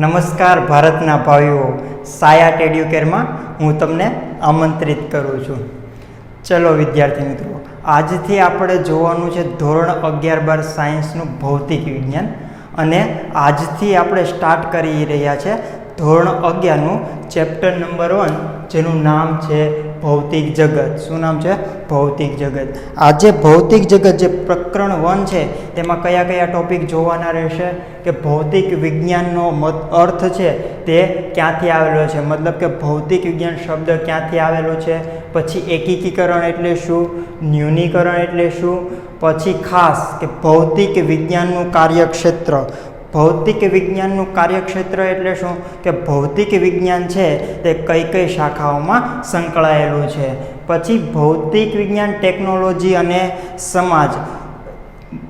નમસ્કાર ભારતના ભાઈઓ, સાયાટ એડ્યુકેરમાં હું તમને આમંત્રિત કરું છું. ચલો વિદ્યાર્થી મિત્રો, આજથી આપણે જોવાનું છે ધોરણ 11-12 સાયન્સનું ભૌતિક વિજ્ઞાન. અને આજથી આપણે સ્ટાર્ટ કરી રહ્યા છે ધોરણ 11નું ચેપ્ટર નંબર 1, જેનું નામ છે ભૌતિક જગત. શું નામ છે? ભૌતિક જગત. આજે ભૌતિક જગત જે પ્રકરણ 1 છે તેમાં કયા કયા ટોપિક જોવાના રહેશે કે ભૌતિક વિજ્ઞાનનો અર્થ છે તે ક્યાંથી આવેલો છે, મતલબ કે ભૌતિક વિજ્ઞાન શબ્દ ક્યાંથી આવેલો છે, પછી એકીકરણ એટલે શું, ન્યૂનીકરણ એટલે શું, પછી ખાસ કે ભૌતિક વિજ્ઞાનનું કાર્યક્ષેત્ર. ભૌતિક વિજ્ઞાનનું કાર્યક્ષેત્ર એટલે શું કે ભૌતિક વિજ્ઞાન છે તે કઈ કઈ શાખાઓમાં સંકળાયેલું છે. પછી ભૌતિક વિજ્ઞાન, ટેકનોલોજી અને સમાજ.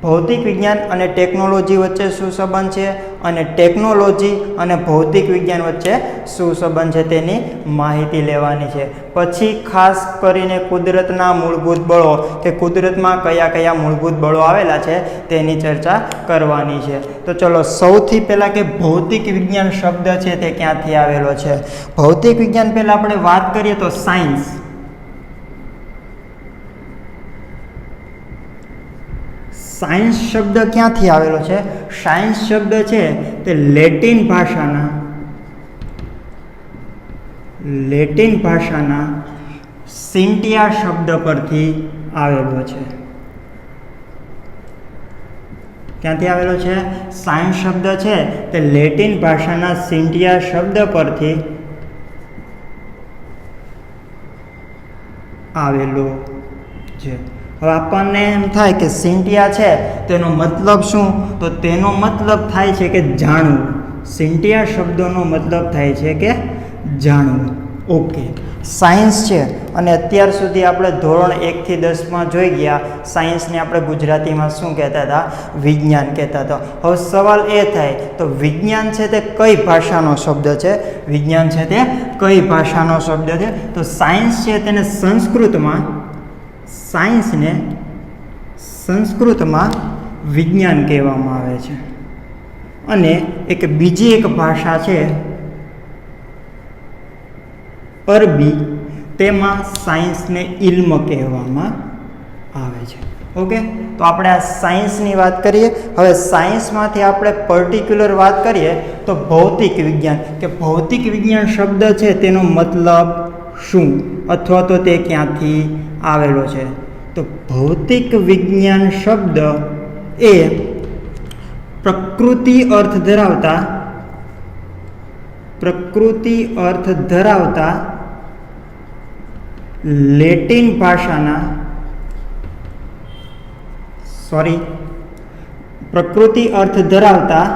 ભૌતિક વિજ્ઞાન અને ટેકનોલોજી વચ્ચે શું સંબંધ છે અને ટેકનોલોજી અને ભૌતિક વિજ્ઞાન વચ્ચે શું સંબંધ છે તેની માહિતી લેવાની છે. પછી ખાસ કરીને કુદરતના મૂળભૂત બળો કે કુદરતમાં કયા કયા મૂળભૂત બળો આવેલા છે તેની ચર્ચા કરવાની છે. તો ચલો સૌથી પહેલાં કે ભૌતિક વિજ્ઞાન શબ્દ છે તે ક્યાંથી આવેલો છે. ભૌતિક વિજ્ઞાન પહેલાં આપણે વાત કરીએ તો સાયન્સ. સાયન્સ શબ્દ ક્યાંથી આવેલો છે? સાયન્સ શબ્દ છે તે લેટિન ભાષાના સિન્ટિયા શબ્દ પરથી આવેલો છે. ક્યાંથી આવેલો છે? સાયન્સ શબ્દ છે તે લેટિન ભાષાના સિન્ટિયા શબ્દ પરથી આવેલો છે. હવે આપણને એમ થાય કે સિન્ટિયા છે તેનો મતલબ શું? તો તેનો મતલબ થાય છે કે જાણવું. સિન્ટિયા શબ્દનો મતલબ થાય છે કે જાણવું. ઓકે, સાયન્સ છે અને અત્યાર સુધી આપણે ધોરણ 1થી 10માં જોઈ ગયા સાયન્સને આપણે ગુજરાતીમાં શું કહેતા હતા? વિજ્ઞાન કહેતા હતા. હવે સવાલ એ થાય તો વિજ્ઞાન છે તે કઈ ભાષાનો શબ્દ છે? વિજ્ઞાન છે તે કઈ ભાષાનો શબ્દ છે? તો સાયન્સ છે તેને સાયન્સને સંસ્કૃતમાં વિજ્ઞાન કહેવામાં આવે છે. અને બીજી એક ભાષા છે અરબી, તેમાં સાયન્સને ઇલ્મ કહેવામાં આવે છે. ઓકે, તો આપણે આ સાયન્સની વાત કરીએ. હવે સાયન્સમાંથી આપણે પર્ટિક્યુલર વાત કરીએ તો ભૌતિક વિજ્ઞાન કે ભૌતિક વિજ્ઞાન શબ્દ છે તેનો મતલબ શું અથવા તો તે ક્યાંથી આવેલો છે? તો ભૌતિક વિજ્ઞાન શબ્દ એ પ્રકૃતિ અર્થ ધરાવતા લેટિન ભાષાના પ્રકૃતિ અર્થ ધરાવતા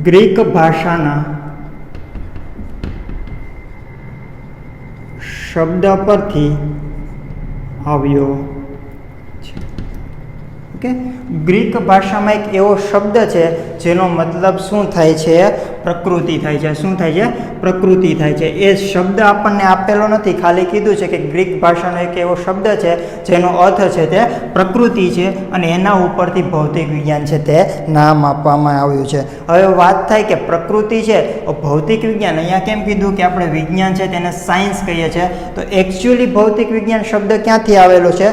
ગ્રીક ભાષાના શબ્દ પરથી આવ્યો છે. ઓકે, ગ્રીક ભાષામાં એક એવો શબ્દ છે જેનો મતલબ શું થાય છે? પ્રકૃતિ થાય છે. શું થાય છે? પ્રકૃતિ થાય છે. એ શબ્દ આપણને આપેલો નથી, ખાલી કીધું છે કે ગ્રીક ભાષાનો એક એવો શબ્દ છે જેનો અર્થ છે તે પ્રકૃતિ છે અને એના ઉપરથી ભૌતિક વિજ્ઞાન છે તે નામ આપવામાં આવ્યું છે. હવે વાત થાય કે પ્રકૃતિ છે ભૌતિક વિજ્ઞાન, અહીંયા કેમ કીધું કે આપણે વિજ્ઞાન છે તેને સાયન્સ કહીએ છીએ? તો એકચ્યુઅલી ભૌતિક વિજ્ઞાન શબ્દ ક્યાંથી આવેલો છે?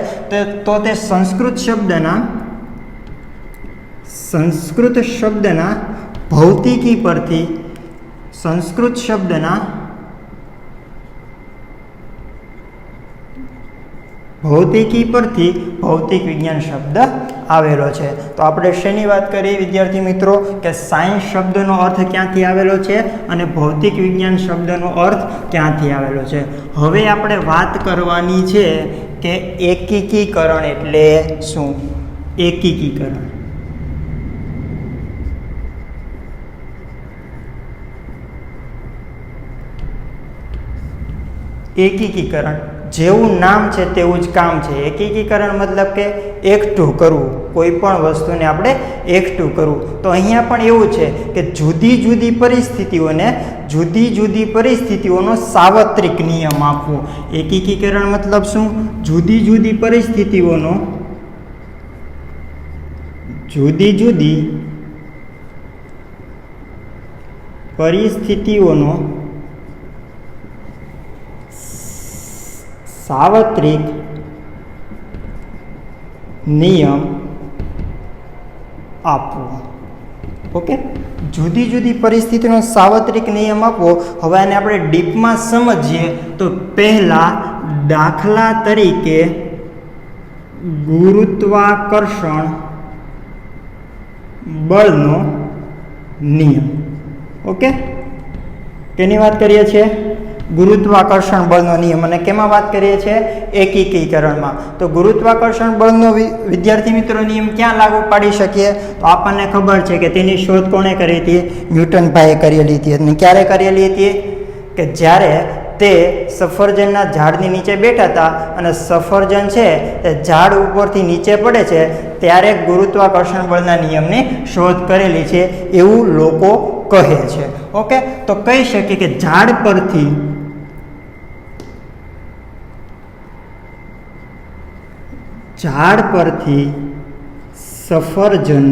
તો તે સંસ્કૃત શબ્દના ભૌતિકી પરથી ભૌતિક વિજ્ઞાન શબ્દ આવેલો છે. તો આપણે શેની વાત કરીએ વિદ્યાર્થી મિત્રો? કે સાયન્સ શબ્દનો અર્થ ક્યાંથી આવેલો છે અને ભૌતિક વિજ્ઞાન શબ્દનો અર્થ ક્યાંથી આવેલો છે. હવે આપણે વાત કરવાની છે કે એકીકરણ એટલે શું? એકીકરણ જેવું નામ છે તેવું જ કામ છે. એકીકરણ મતલબ કે એકઠું કરવું, કોઈ પણ વસ્તુને આપણે એકઠું કરવું. તો અહીંયા પણ એવું છે કે જુદી જુદી પરિસ્થિતિઓનો સાર્વત્રિક નિયમ આપવો. એકીકરણ મતલબ શું? જુદી જુદી પરિસ્થિતિઓનો પરિસ્થિતિઓનો સાર્વત્રિક નિયમ આપવો. ઓકે, જુદી જુદી પરિસ્થિતિનો સાર્વત્રિક નિયમ આપવો. હવે આને આપણે ડીપમાં સમજીએ તો પહેલા દાખલા તરીકે ગુરુત્વાકર્ષણ બળનો નિયમ. ઓકે, કેની વાત કરીએ છીએ? ગુરુત્વાકર્ષણ બળનો નિયમ. અને કેમાં વાત કરીએ છીએ? એકીકરણમાં. તો ગુરુત્વાકર્ષણ બળનો વિદ્યાર્થી મિત્રો નિયમ ક્યાં લાગુ પાડી શકીએ? તો આપણને ખબર છે કે તેની શોધ કોણે કરી હતી? ન્યૂટનભાઈએ કરેલી હતી. અને ક્યારે કરેલી હતી? કે જ્યારે તે સફરજનના ઝાડની નીચે બેઠા હતા અને સફરજન છે તે ઝાડ ઉપરથી નીચે પડે છે ત્યારે ગુરુત્વાકર્ષણ બળના નિયમની શોધ કરેલી છે એવું લોકો કહે છે. ઓકે, તો કહી શકીએ કે ઝાડ પરથી સફરજન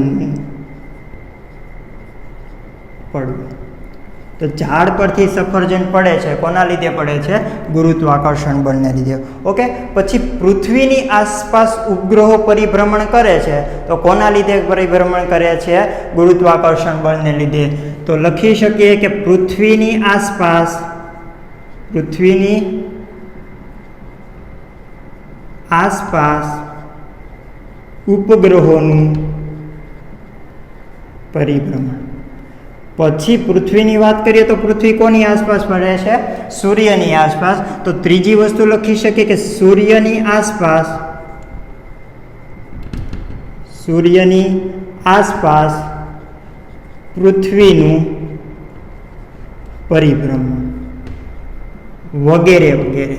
પડવું. તો ઝાડ પરથી સફરજન પડે છે, કોના લીધે પડે છે? ગુરુત્વાકર્ષણ બળને લીધે. ઓકે, પછી પૃથ્વીની આસપાસ ઉપગ્રહો પરિભ્રમણ કરે છે, તો કોના લીધે પરિભ્રમણ કરે છે? ગુરુત્વાકર્ષણ બળને લીધે. તો લખી શકીએ કે પૃથ્વીની આસપાસ ઉપગ્રહોનું પરિભ્રમણ. પછી પૃથ્વીની વાત કરીએ તો પૃથ્વી કોની આસપાસ ફરે છે? સૂર્યની આસપાસ. તો ત્રીજી વસ્તુ લખી શકીએ કે સૂર્યની આસપાસ પૃથ્વીનું પરિભ્રમણ વગેરે વગેરે.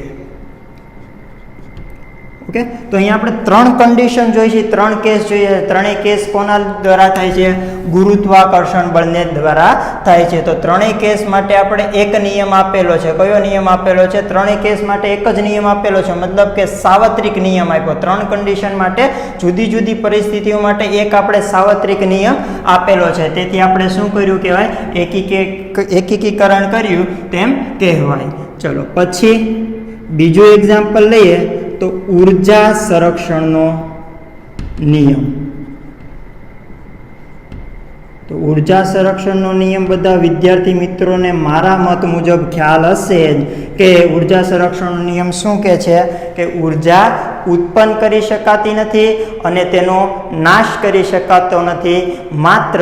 ઓકે, તો અહીંયા આપણે 3 કન્ડિશન જોઈ છે, 3 કેસ જોઈએ. ત્રણેય કેસ કોના દ્વારા થાય છે? ગુરુત્વાકર્ષણ બળને દ્વારા થાય છે. તો ત્રણેય કેસ માટે આપણે એક નિયમ આપેલો છે. કયો નિયમ આપેલો છે? ત્રણેય કેસ માટે એક જ નિયમ આપેલો છે, મતલબ કે સાર્વત્રિક નિયમ આપ્યો. 3 કન્ડિશન માટે જુદી જુદી પરિસ્થિતિઓ માટે એક આપણે સાર્વત્રિક નિયમ આપેલો છે. તેથી આપણે શું કર્યું કહેવાય? એકીકરણ કર્યું તેમ કહેવાય. ચલો પછી બીજું એક્ઝામ્પલ લઈએ તો ઉર્જા સંરક્ષણનો નિયમ. તો ઉર્જા સંરક્ષણનો નિયમ બધા વિદ્યાર્થી મિત્રોને મારા મત મુજબ ખ્યાલ હશે જ કે ઉર્જા સંરક્ષણનો નિયમ શું કહે છે? કે ઉર્જા ઉત્પન્ન કરી શકાતી નથી અને તેનો નાશ કરી શકાતો નથી, માત્ર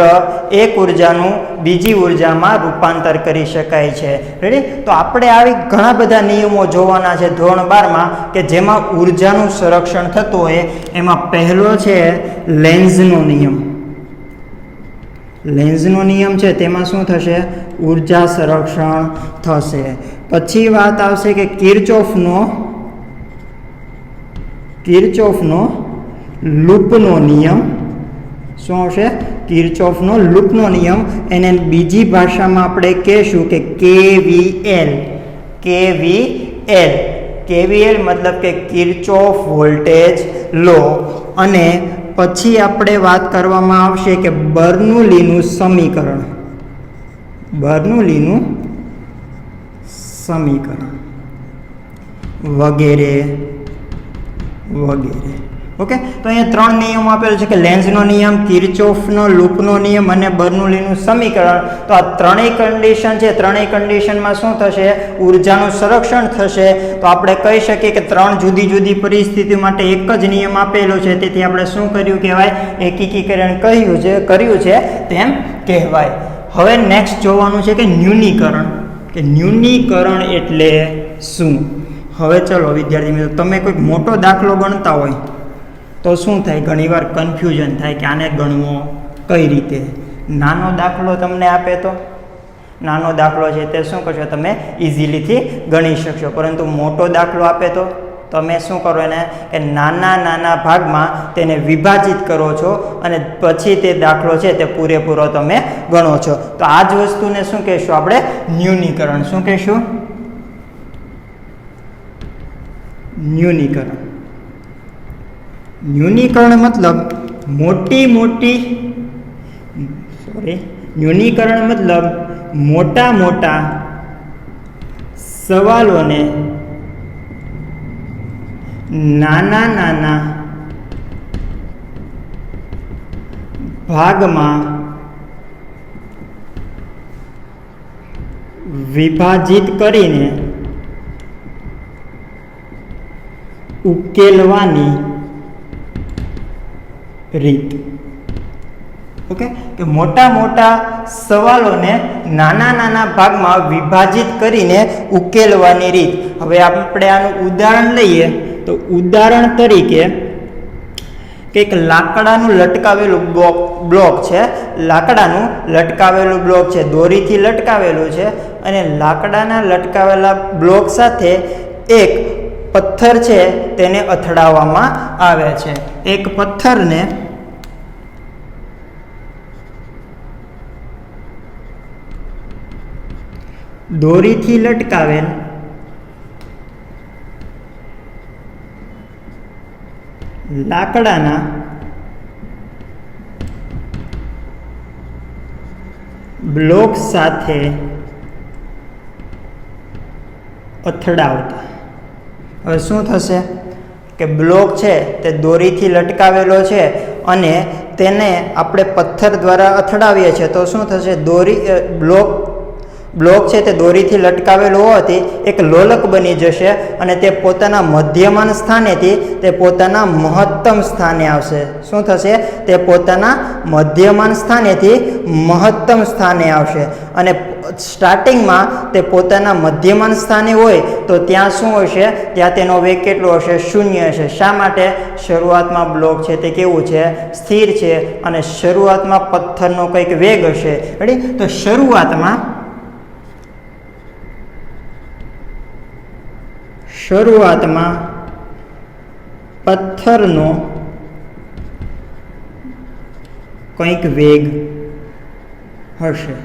એક ઉર્જાનું બીજી ઉર્જામાં રૂપાંતર કરી શકાય છે. રેડી? તો આપણે આવી ઘણા બધા નિયમો જોવાના છે ધોરણ 12માં કે જેમાં ઉર્જાનું સંરક્ષણ થતું હોય. એમાં પહેલો છે લેન્ઝનો નિયમ. લેન્ઝનો નિયમ છે તેમાં શું થશે? ઉર્જા સંરક્ષણ થશે. પછી વાત આવશે કે કિર્ચોફનો લૂપનો નિયમ. શું આવશે? કિર્ચોફનો લૂપનો નિયમ. એને બીજી ભાષામાં આપણે કહેશું કે KVL મતલબ કે કિર્ચોફ વોલ્ટેજ લો. અને પછી આપણે વાત કરવામાં આવશે કે બર્નૌલીનું સમીકરણ વગેરે વગેરે. ઓકે, તો અહીંયા 3 નિયમો આપેલો છે કે લેન્ઝનો નિયમ, કિર્ચોફનો લૂપનો નિયમ અને બર્નૌલીનું સમીકરણ. તો આ ત્રણેય કન્ડિશન છે. ત્રણેય કન્ડિશનમાં શું થશે? ઉર્જાનું સંરક્ષણ થશે. તો આપણે કહી શકીએ કે 3 જુદી જુદી પરિસ્થિતિ માટે એક જ નિયમ આપેલો છે. તેથી આપણે શું કર્યું કહેવાય? એકીકરણ કર્યું છે તેમ કહેવાય. હવે નેક્સ્ટ જોવાનું છે કે ન્યૂનીકરણ. કે ન્યૂનીકરણ એટલે શું? હવે ચલો વિદ્યાર્થી મિત્રો, તમે કોઈક મોટો દાખલો ગણતા હોય તો શું થાય? ઘણીવાર કન્ફ્યુઝન થાય કે આને ગણવો કઈ રીતે. નાનો દાખલો તમને આપે તો નાનો દાખલો છે તે શું કરશો? તમે ઇઝીલીથી ગણી શકશો. પરંતુ મોટો દાખલો આપે તો તમે શું કરો? એને કે નાના ભાગમાં તેને વિભાજિત કરો છો અને પછી તે દાખલો છે તે પૂરેપૂરો તમે ગણો છો. તો આ જ વસ્તુને શું કહેશું આપણે? ન્યૂનીકરણ. શું કહેશું? ન્યૂનીકરણ મતલબ ન્યૂનીકરણ મતલબ મોટા મોટા સવાલોને નાના નાના ભાગમાં વિભાજિત કરીને ઉકેલવાની રીત. ઓકે, કે મોટા મોટા સવાલોને નાના નાના ભાગમાં વિભાજિત કરીને ઉકેલવાની રીત. હવે આપણે આનું ઉદાહરણ લઈએ તો ઉદાહરણ તરીકે કંઈક લાકડાનું લટકાવેલું બ્લોક છે, લાકડાનું લટકાવેલું બ્લોક છે, દોરીથી લટકાવેલું છે, અને લાકડાના લટકાવેલા બ્લોક સાથે એક પથ્થર છે તેને અથડાવવામાં આવે છે. એક પથ્થરને દોરીથી લટકાવેલ લાકડાના બ્લોક સાથે અથડાવતા. હવે શું થશે કે બ્લોક છે તે દોરીથી લટકાવેલો છે અને તેને આપણે પથ્થર દ્વારા અથડાવીએ છીએ તો શું થશે, બ્લોક છે તે દોરીથી લટકાવેલો હોવાથી એક લોલક બની જશે અને તે પોતાના મધ્યમાન સ્થાનેથી તે પોતાના મહત્તમ સ્થાને આવશે. શું થશે, તે પોતાના મધ્યમાન સ્થાનેથી મહત્તમ સ્થાને આવશે. અને સ્ટાર્ટિંગમાં તે પોતાના મધ્યમાન સ્થાને હોય તો ત્યાં શું હશે, ત્યાં તેનો વેગ કેટલો હશે, 0 હશે. શા માટે? શરૂઆતમાં બ્લોક છે તે કેવું છે, સ્થિર છે, અને શરૂઆતમાં પથ્થરનો કંઈક વેગ હશે. રેડી? તો શરૂઆતમાં પથ્થરનો કંઈક વેગ હશે.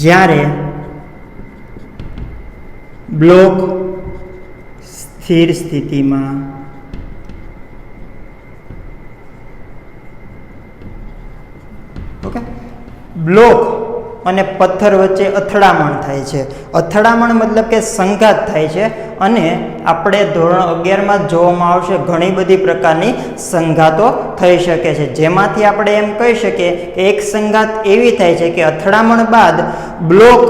જ્યારે બ્લોક સ્થિર સ્થિતિમાં બ્લોક અને પથ્થર વચ્ચે અથડામણ થાય છે. અથડામણ મતલબ કે સંઘાત થાય છે. અને આપણે ધોરણ 11માં જોવામાં આવશે ઘણી બધી પ્રકારની સંઘાતો થઈ શકે છે, જેમાંથી આપણે એમ કહી શકીએ કે એક સંઘાત એવી થાય છે કે અથડામણ બાદ બ્લોક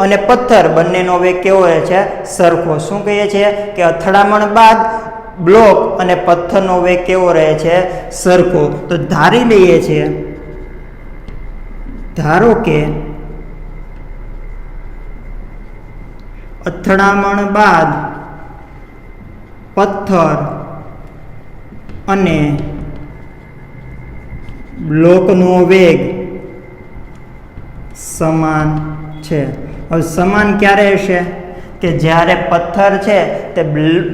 અને પથ્થર બંનેનો વેગ કેવો રહે છે, સરખો. શું કહીએ છીએ કે અથડામણ બાદ બ્લોક અને પથ્થરનો વેગ કેવો રહે છે, સરખો. તો ધારી લઈએ છીએ, ધારો કે અથડામણ બાદ પથ્થર અને બ્લોકનો વેગ સમાન છે. હવે સમાન ક્યારે હશે કે જ્યારે પથ્થર છે તે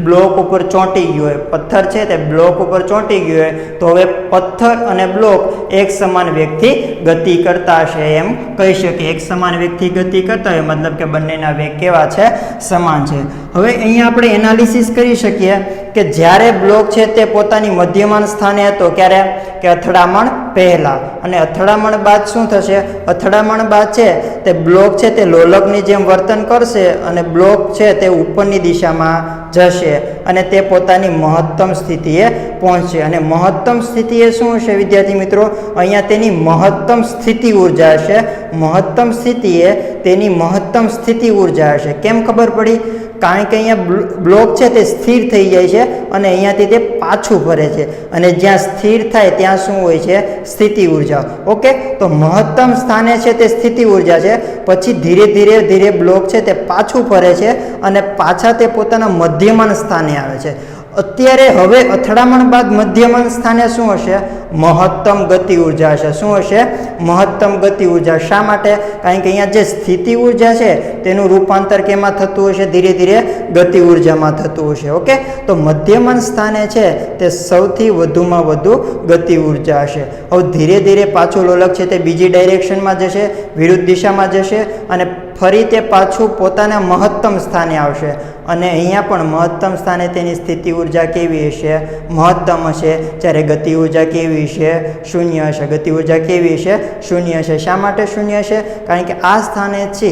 બ્લોક ઉપર ચોંટી ગયો હોય, પથ્થર છે તે બ્લોક ઉપર ચોંટી ગયો હોય તો હવે પથ્થર અને બ્લોક એક સમાન વેગથી ગતિ કરતા હશે એમ કહી શકીએ. એક સમાન વેગથી ગતિ કરતા હોય મતલબ કે બંનેના વેગ કેવા છે, સમાન છે. હવે અહીંયા આપણે એનાલિસિસ કરી શકીએ કે જ્યારે બ્લોક છે તે પોતાની મધ્યમાન સ્થાને હતો, ક્યારે કે અથડામણ પહેલા, અને અથડામણ બાદ શું થશે, અથડામણ બાદ છે તે બ્લોક છે તે લોલકની જેમ વર્તન કરશે અને બ્લોક છે તે ઉપરની દિશામાં જશે અને તે પોતાની મહત્તમ સ્થિતિએ પહોંચશે. અને મહત્તમ સ્થિતિએ શું હશે વિદ્યાર્થી મિત્રો, અહીંયા તેની મહત્તમ સ્થિતિ ઉર્જા હશે. મહત્તમ સ્થિતિએ તેની મહત્તમ સ્થિતિ ઉર્જા હશે. કેમ ખબર પડી? કારણ કે અહીંયા બ્લોક છે તે સ્થિર થઈ જાય છે અને અહીંયાથી તે પાછું ફરે છે, અને જ્યાં સ્થિર થાય ત્યાં શું હોય છે, સ્થિતિ ઉર્જા. ઓકે, તો મહત્તમ સ્થાને છે તે સ્થિતિ ઉર્જા છે, પછી ધીરે ધીરે બ્લોક છે તે પાછું ફરે છે અને પાછા તે પોતાના મધ્યમાન સ્થાને આવે છે. અત્યારે હવે અથડામણ બાદ મધ્યમાન સ્થાને શું હશે, મહત્તમ ગતિ ઉર્જા હશે. શું હશે, મહત્તમ ગતિ ઉર્જા. શા માટે? કારણ કે અહીંયા જે સ્થિતિ ઉર્જા છે તેનું રૂપાંતર કેમાં થતું હશે, ધીરે ધીરે ગતિ ઉર્જામાં થતું હશે. ઓકે, તો મધ્યમાન સ્થાને છે તે સૌથી વધુમાં વધુ ગતિ ઉર્જા હશે. હવે ધીરે ધીરે પાછું લોલક છે તે બીજી ડાયરેક્શનમાં જશે, વિરુદ્ધ દિશામાં જશે અને ફરી તે પાછું પોતાના મહત્તમ સ્થાને આવશે. અને અહીંયા પણ મહત્તમ સ્થાને તેની સ્થિતિ ઉર્જા કેવી હશે, મહત્તમ હશે. જ્યારે ગતિ ઉર્જા કેવી હશે, 0 હશે. ગતિ ઉર્જા કેવી હશે, શૂન્ય છે. શા માટે શૂન્ય છે? કારણ કે આ સ્થાને છે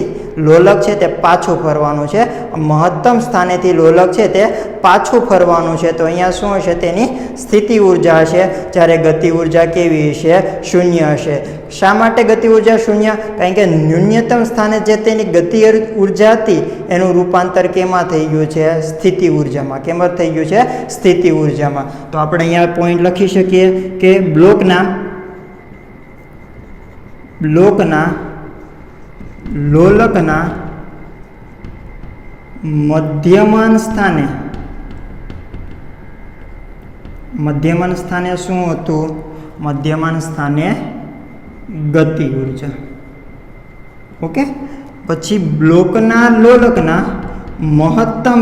લોલક છે તે પાછું ફરવાનું છે, મહત્તમ સ્થાનેથી લોલક છે તે પાછું ફરવાનું છે. તો અહીંયા શું હશે? તેની સ્થિતિ ઉર્જા હશે, જ્યારે ગતિ ઉર્જા કેવી હશે? શૂન્ય હશે. શા માટે ગતિ ઉર્જા શૂન્ય? કારણ કે ન્યૂનતમ સ્થાને જે તેની ગતિ ઉર્જા હતી એનું રૂપાંતર કેમાં થઈ ગયું છે? સ્થિતિ ઉર્જામાં. કેમાં થઈ ગયું છે? સ્થિતિ ઉર્જામાં. તો આપણે અહીંયા પોઈન્ટ લખી શકીએ કે બ્લોકના લોલકના મધ્યમાન સ્થાને શું હતું? મધ્યમાન સ્થાને ગતિ ઉર્જા. ઓકે. પછી બ્લોકના લોલકના મહત્તમ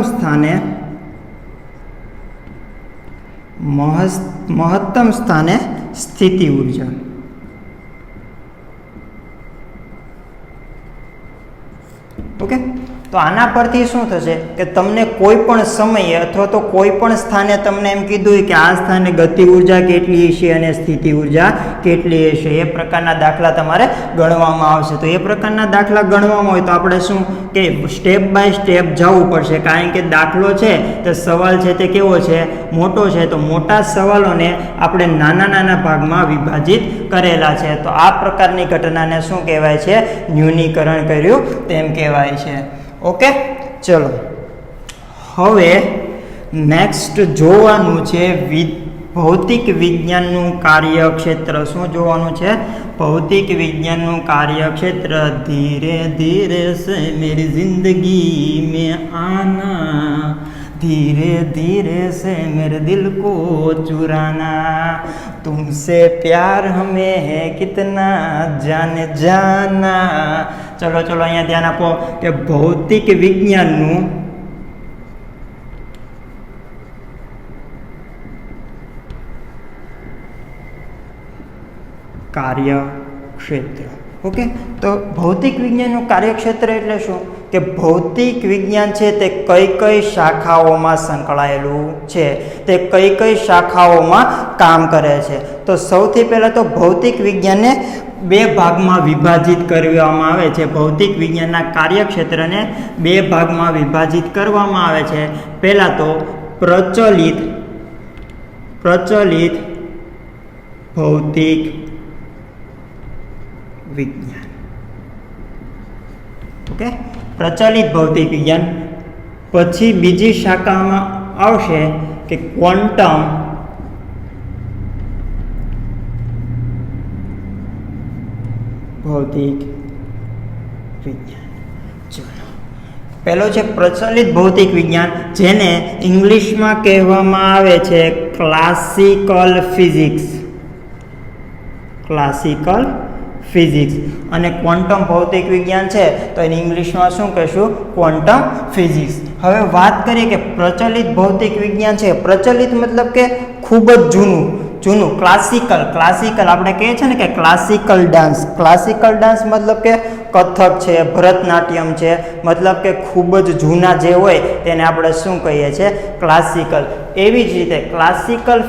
સ્થાને સ્થિતિ ઉર્જા. ઓકે. તો આના પરથી શું થશે કે તમને કોઈ પણ સમયે અથવા તો કોઈ પણ સ્થાને તમને એમ કીધું કે આ સ્થાને ગતિ ઉર્જા કેટલી હશે અને સ્થિતિ ઉર્જા કેટલી હશે, એ પ્રકારના દાખલા તમારે ગણવામાં આવશે. તો એ પ્રકારના દાખલા ગણવામાં હોય તો આપણે શું કે સ્ટેપ બાય સ્ટેપ જવું પડશે, કારણ કે દાખલો છે તે સવાલ છે તે કેવો છે? મોટો છે. તો મોટા સવાલોને આપણે નાના નાના ભાગમાં વિભાજિત કરેલા છે. તો આ પ્રકારની ઘટનાને શું કહેવાય છે? ન્યૂનીકરણ કર્યું તેમ કહેવાય છે. ઓકે. ચલો હવે નેક્સ્ટ જોવાનું છે ભૌતિક વિજ્ઞાનનું કાર્યક્ષેત્ર. શું જોવાનું છે? ભૌતિક વિજ્ઞાનનું કાર્યક્ષેત્ર. ધીરે ધીરે સે મેરી જિંદગી મેં આના, धीरे धीरे से मेरे दिल को चुराना, तुमसे प्यार हमें है कितना जाने जाना. चलो चलो અહીંયા ધ્યાન આપો કે ભૌતિક વિજ્ઞાનનું કાર્યક્ષેત્ર. ઓકે. તો ભૌતિક વિજ્ઞાનનું કાર્યક્ષેત્ર એટલે શું કે ભૌતિક વિજ્ઞાન છે તે કઈ કઈ શાખાઓમાં સંકળાયેલું છે, તે કઈ કઈ શાખાઓમાં કામ કરે છે. તો સૌથી પહેલાં તો ભૌતિક વિજ્ઞાનને બે ભાગમાં વિભાજિત કરવામાં આવે છે. ભૌતિક વિજ્ઞાનના કાર્યક્ષેત્રને બે ભાગમાં વિભાજિત કરવામાં આવે છે. પહેલાં તો પ્રચલિત ભૌતિક વિજ્ઞાન. ઓકે. પ્રચલિત ભૌતિક વિજ્ઞાન. પછી બીજી શાખામાં આવશે કે ક્વોન્ટમ ભૌતિક વિજ્ઞાન. ચલો પહેલો છે પ્રચલિત ભૌતિક વિજ્ઞાન, જેને ઇંગ્લિશમાં કહેવામાં આવે છે ક્લાસિકલ ફિઝિક્સ. અને ક્વોન્ટમ ભૌતિક વિજ્ઞાન છે તો એને ઇંગ્લિશમાં શું કહેશું? Quantum physics. હવે વાત કરીએ કે પ્રચલિત ભૌતિક વિજ્ઞાન છે. પ્રચલિત મતલબ કે ખૂબ જ જૂનું. ક્લાસિકલ આપણે કહીએ છીએ ને કે ક્લાસિકલ ડાન્સ મતલબ કે કથક છે, ભરતનાટ્યમ છે, મતલબ કે ખૂબ જ જૂના જે હોય તેને આપણે શું કહીએ છીએ? ક્લાસિકલ. એવી જ રીતે ક્લાસિકલ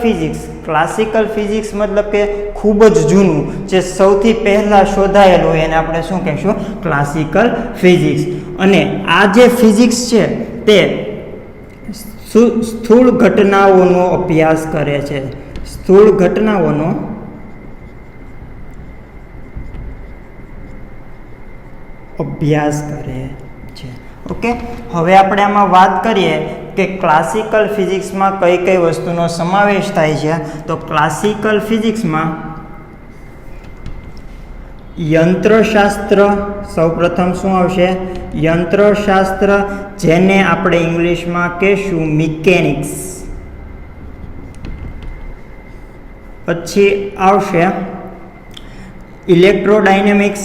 ફિઝિક્સ મતલબ કે ખૂબ જ જૂનું, જે સૌથી પહેલાં શોધાયેલું હોય એને આપણે શું કહીશું? Classical physics. અને આ જે ફિઝિક્સ છે તે સ્થૂળ ઘટનાઓનો અભ્યાસ કરે છે. સ્થૂળ ઘટનાઓનો અભ્યાસ કરે છે. ઓકે. હવે આપણે આમાં વાત કરીએ કે ક્લાસિકલ ફિઝિક્સમાં કઈ કઈ વસ્તુનો સમાવેશ થાય છે. તો ક્લાસિકલ ફિઝિક્સમાં યંત્રશાસ્ત્ર સૌપ્રથમ શું આવશે? યંત્રશાસ્ત્ર, જેને આપણે ઇંગ્લિશમાં કહેશું મિકેનિક્સ. પછી આવશે ઇલેક્ટ્રોડાયનેમિક્સ.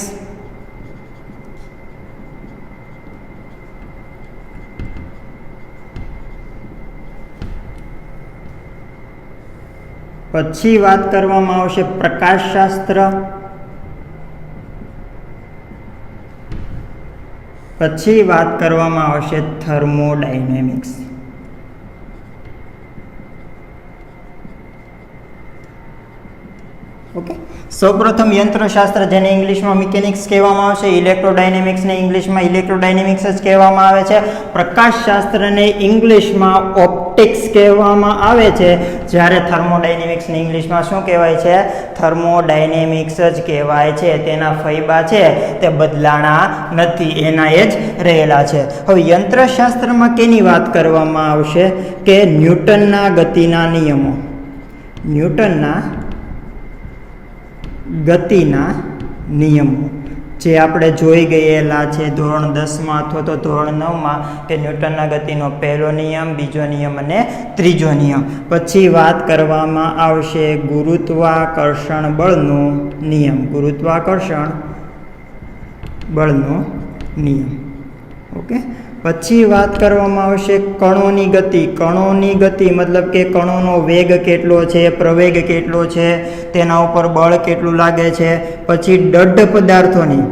પછી વાત કરવામાં આવશે પ્રકાશશાસ્ત્ર. પછી વાત કરવામાં આવશે થર્મોડાયનેમિક્સ. ઓકે. સૌપ્રથમ યંત્રશાસ્ત્ર, જેને ઇંગ્લિશમાં મિકેનિક્સ કહેવામાં આવે છે, ઇલેક્ટ્રોડાયનેમિક્સને ઇંગ્લિશમાં ઇલેક્ટ્રોડાયનેમિક્સ જ કહેવામાં આવે છે, પ્રકાશશાસ્ત્રને ઇંગ્લિશમાં ઓપ્ટિક્સ કહેવામાં આવે છે, જ્યારે થર્મોડાયનેમિક્સને ઇંગ્લિશમાં શું કહેવાય છે? થર્મોડાયનેમિક્સ જ કહેવાય છે. તેના ફાયદા છે તે બદલાણા નથી, એના એ જ રહેલા છે. હવે યંત્રશાસ્ત્રમાં કેની વાત કરવામાં આવશે કે ન્યૂટનના ગતિના નિયમો. ન્યૂટનના ગતિના નિયમો જે આપણે જોઈ ગયેલા છે ધોરણ 10માં અથવા તો ધોરણ 9માં, કે ન્યૂટનના ગતિનો પહેલો નિયમ, બીજો નિયમ અને ત્રીજો નિયમ. પછી વાત કરવામાં આવશે ગુરુત્વાકર્ષણ બળનો નિયમ. ગુરુત્વાકર્ષણ બળનો નિયમ. ઓકે. પછી વાત કરવામાં આવશે કણોની ગતિ. કણોની ગતિ મતલબ કે કણોનો વેગ કેટલો છે, પ્રવેગ કેટલો છે, તેના ઉપર બળ કેટલું લાગે છે. પછી દઢ પદાર્થોની,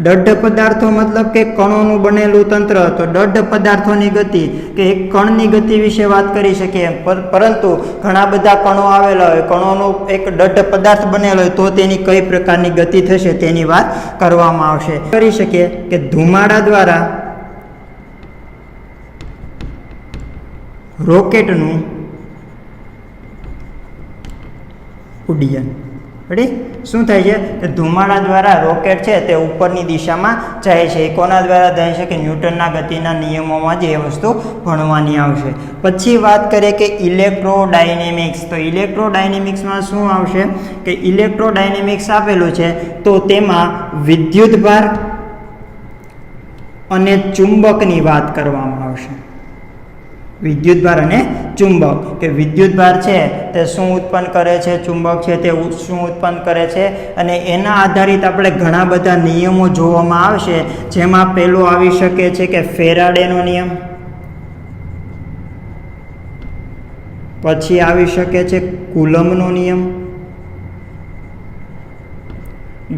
દઢ પદાર્થો મતલબ કે કણોનું બનેલું તંત્ર. તો દઢ પદાર્થોની ગતિ, કે એક કણની ગતિ વિશે વાત કરી શકીએ, પરંતુ ઘણા બધા કણો આવેલા હોય, કણોનો એક દઢ પદાર્થ બનેલો હોય, તો તેની કઈ પ્રકારની ગતિ થશે તેની વાત કરવામાં આવશે. કરી શકીએ કે ધુમાડા દ્વારા રોકેટનું ઉડ્ડયન. રેડી? શું થાય છે કે ધુમાડા દ્વારા રોકેટ છે તે ઉપરની દિશામાં જાય છે. એ કોના દ્વારા થાય છે? કે ન્યૂટનના ગતિના નિયમોમાં જ એ વસ્તુ ભણવાની આવશે. પછી વાત કરીએ કે ઇલેક્ટ્રોડાયનેમિક્સ. તો ઇલેક્ટ્રોડાયનેમિક્સમાં શું આવશે કે ઇલેક્ટ્રોડાયનેમિક્સ આપેલું છે તો તેમાં વિદ્યુતભાર અને ચુંબકની વાત કરવામાં આવશે. વિદ્યુતભાર અને ચુંબક, કે વિદ્યુતભાર છે તે શું ઉત્પન્ન કરે છે, ચુંબક છે તે શું ઉત્પન્ન કરે છે, અને એના આધારિત આપણે ઘણા બધા નિયમો જોવામાં આવશે. જેમાં પહેલો આવી શકે છે કે ફેરાડેનો નિયમ, પછી આવી શકે છે કુલમ્બનો નિયમ.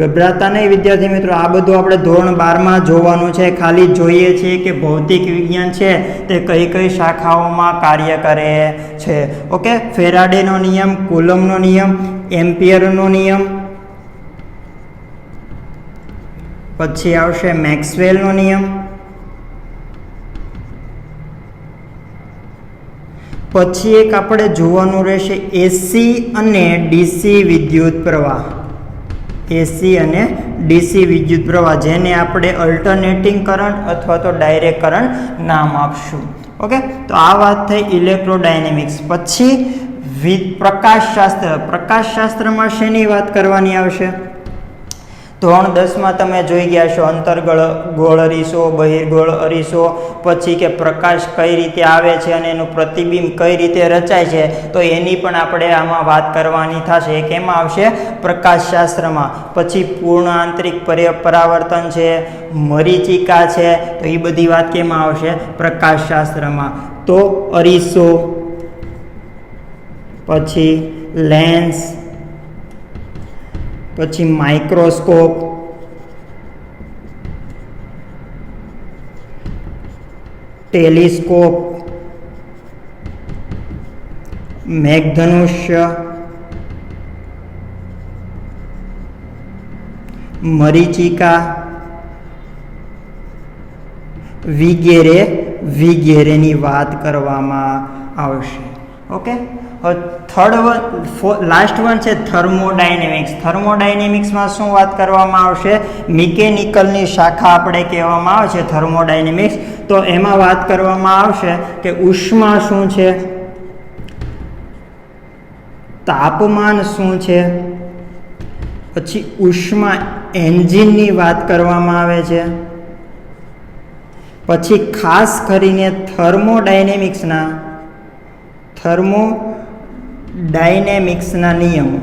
ગભરાતા નહીં વિદ્યાર્થી મિત્રો, આ બધું આપણે ધોરણ 12માં જોવાનું છે. ખાલી જોઈએ છીએ કે ભૌતિક વિજ્ઞાન છે તે કઈ કઈ શાખાઓમાં કાર્ય કરે છે. ઓકે. ફેરાડેનો નિયમ, કુલમ્બનો નિયમ, એમ્પિયરનો નિયમ, પછી આવશે મેક્સવેલનો નિયમ, પછી એક આપણે જોવાનું રહેશે એસી અને ડીસી વિદ્યુત પ્રવાહ. એસી અને ડીસી વિદ્યુત પ્રવાહ, જેને આપણે અલ્ટરનેટિંગ કરંટ અથવા તો ડાયરેક્ટ કરંટ નામ આપશું. ઓકે. તો આ વાત થઈ ઇલેક્ટ્રોડાયનેમિક્સ. પછી પ્રકાશશાસ્ત્ર. પ્રકાશશાસ્ત્રમાં શેની વાત કરવાની આવશે? ધોરણ 10માં તમે જોઈ ગયા છો અંતર્ગોળ અરીસો, બહિર્ગોળ અરીસો, પછી કે પ્રકાશ કઈ રીતે આવે છે અને એનું પ્રતિબિંબ કઈ રીતે રચાય છે. તો એની પણ આપણે આમાં વાત કરવાની થશે. એ કેમાં આવશે? પ્રકાશશાસ્ત્રમાં. પછી પૂર્ણ આંતરિક પરાવર્તન છે, મરીચિકા છે, તો એ બધી વાત કેમાં આવશે? પ્રકાશશાસ્ત્રમાં. તો અરીસો, પછી લેન્સ, પછી માઇક્રોસ્કોપ, ટેલિસ્કોપ, મેઘધનુષ્ય, મરીચિકા વગેરે વગેરેની વાત કરવામાં આવશે. ઓકે. લાસ્ટ વન છે થર્મોડાયનેમિક્સ. થર્મોડાયનેમિક્સમાં શું વાત કરવામાં આવશે? મિકેનિકલની શાખા આપણે કહેવામાં આવે છે થર્મોડાયનેમિક્સ. તો એમાં વાત કરવામાં આવશે કે ઉષ્મા શું છે, તાપમાન શું છે, પછી ઉષ્મા એન્જિનની વાત કરવામાં આવે છે, પછી ખાસ કરીને થર્મોડાયનેમિક્સના નિયમો.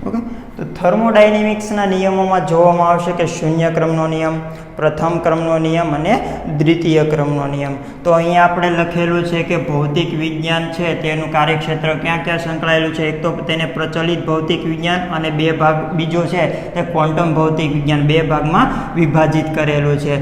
ઓકે. તો થર્મોડાયનેમિક્સના નિયમોમાં જોવામાં આવશે કે શૂન્ય ક્રમનો નિયમ, પ્રથમ ક્રમનો નિયમ અને દ્વિતીય ક્રમનો નિયમ. તો અહીંયા આપણે લખેલું છે કે ભૌતિક વિજ્ઞાન છે તેનું કાર્યક્ષેત્ર ક્યાં ક્યાં સંકળાયેલું છે. એક તો તેને પ્રચલિત ભૌતિક વિજ્ઞાન અને બીજો છે તે ક્વોન્ટમ ભૌતિક વિજ્ઞાન, બે ભાગમાં વિભાજિત કરેલું છે.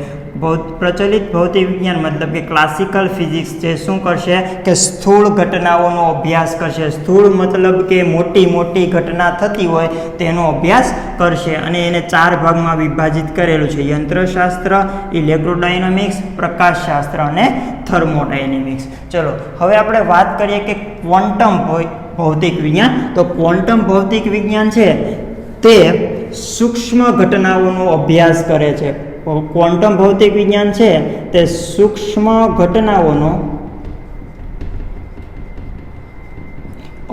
પ્રચલિત ભૌતિક વિજ્ઞાન મતલબ કે ક્લાસિકલ ફિઝિક્સ જે શું કરશે કે સ્થૂળ ઘટનાઓનો અભ્યાસ કરશે. સ્થૂળ મતલબ કે મોટી મોટી ઘટના થતી હોય તેનો અભ્યાસ કરશે અને એને 4 ભાગમાં વિભાજિત કરેલું છે: યંત્રશાસ્ત્ર, ઇલેક્ટ્રોડાયનેમિક્સ, પ્રકાશશાસ્ત્ર અને થર્મોડાયનેમિક્સ. ચલો હવે આપણે વાત કરીએ કે ક્વોન્ટમ ભૌતિક વિજ્ઞાન. તો ક્વોન્ટમ ભૌતિક વિજ્ઞાન છે તે સૂક્ષ્મ ઘટનાઓનો અભ્યાસ કરે છે. ક્વોન્ટમ ભૌતિક વિજ્ઞાન છે તે સૂક્ષ્મ ઘટનાઓનો